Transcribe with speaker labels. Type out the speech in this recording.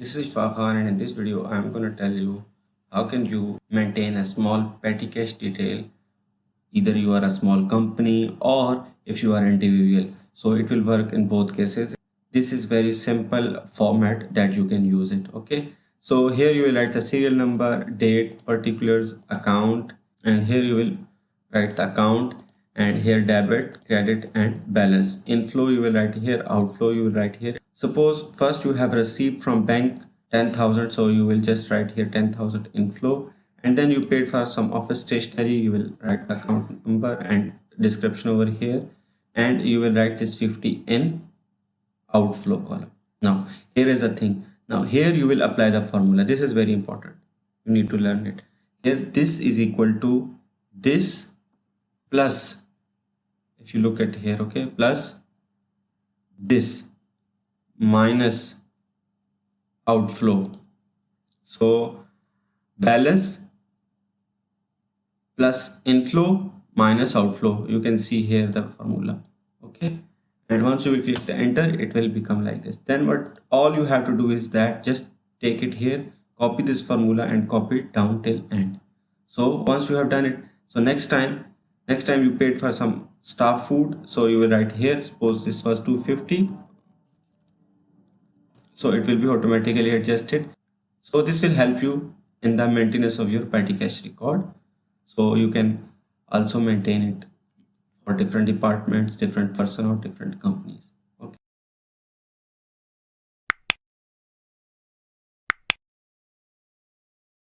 Speaker 1: This is Fakhan, and in this video I am going to tell you how can you maintain a small petty cash detail, either you are a small company or if you are individual. So it will work in both cases. This is very simple format that you can use it. Okay, so here you will write the serial number, date, particulars, account, and here you will write the account, and here debit, credit, and balance. Inflow you will write here, outflow you will write here. Suppose first you have received from bank 10,000, so you will just write here 10,000 inflow, and then you paid for some office stationery, you will write the account number and description over here, and you will write this 50 in outflow column. Now here is the thing. Now here you will apply the formula. This is very important, you need to learn it. Here this is equal to this plus, if you look at here, okay, plus this minus outflow. So balance plus inflow minus outflow. You can see here the formula. Okay, and once you will click the enter, it will become like this. Then what all you have to do is that just take it here, copy this formula and copy it down till end. So once you have done it, so next time you paid for some staff food, so you will write here, suppose this was 250, so it will be automatically adjusted. So this will help you in the maintenance of your petty cash record. So you can also maintain it for different departments, different person or different companies.